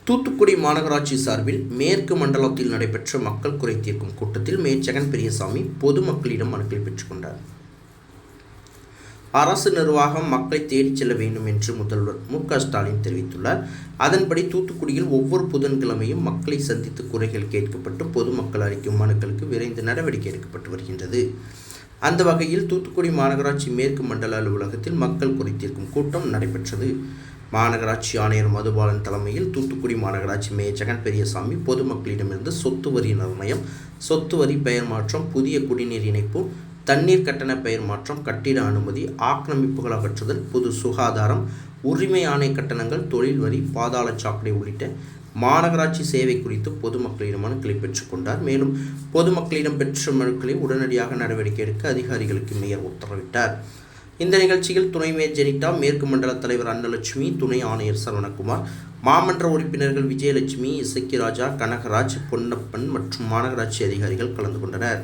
தூத்துக்குடி மாநகராட்சி சார்பில் மேற்கு மண்டலத்தில் நடைபெற்ற மக்கள் குறை தீர்க்கும் கூட்டத்தில் ஜெகன் பெரியசாமி பொதுமக்களிடம் மனுக்களை பெற்றுக்கொண்டார். அரசு நிர்வாகம் மக்களை தேடிச் செல்ல வேண்டும் என்று முதல்வர் மு.க.ஸ்டாலின் தெரிவித்துள்ளார். அதன்படி தூத்துக்குடியில் ஒவ்வொரு புதன்கிழமையும் மக்களை சந்தித்து குறைகள் கேட்கப்பட்டு பொதுமக்கள் அளிக்கும் மனுக்களுக்கு விரைந்து நடவடிக்கை எடுக்கப்பட்டு வருகின்றது. அந்த வகையில் தூத்துக்குடி மாநகராட்சி மேற்கு மண்டல அலுவலகத்தில் மக்கள் குறை தீர்க்கும் கூட்டம் நடைபெற்றது. மாநகராட்சி ஆணையர் மதுபாலன் தலைமையில் தூத்துக்குடி மாநகராட்சி மேயர் ஜெகன் பெரியசாமி பொதுமக்களிடமிருந்து சொத்து வரி நிர்ணயம், சொத்து வரி பெயர் மாற்றம், புதிய குடிநீர் இணைப்பு, தண்ணீர் கட்டண பெயர் மாற்றம், கட்டிட அனுமதி, ஆக்கிரமிப்புகள் அகற்றுதல், பொது சுகாதாரம், உரிமை ஆணை கட்டணங்கள், தொழில் வரி, பாதாள சாக்கடை உள்ளிட்ட மாநகராட்சி சேவை குறித்து பொதுமக்களிடம் மனுக்களை பெற்றுக்கொண்டார். மேலும் பொதுமக்களிடம் பெற்ற மனுக்களை உடனடியாக நடவடிக்கை எடுக்க அதிகாரிகளுக்கு மேயர் உத்தரவிட்டார். இந்த நிகழ்ச்சியில் துணை மேயர் ஜெனிட்டா, மேற்கு மண்டல தலைவர் அன்னலட்சுமி, துணை ஆணையர் சரவணகுமார், மாமன்ற உறுப்பினர்கள் விஜயலட்சுமி, இசக்கிராஜா, கனகராஜ், பொன்னப்பன் மற்றும் மாநகராட்சி அதிகாரிகள் கலந்து கொண்டனர்.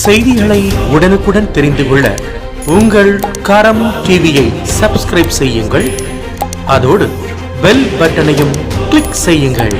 செய்திகளை உடனுக்குடன் தெரிந்து கொள்ள உங்கள் கரம் டிவியை சப்ஸ்கிரைப் செய்யுங்கள். அதோடு பெல் பட்டனையும் கிளிக் செய்யுங்கள்.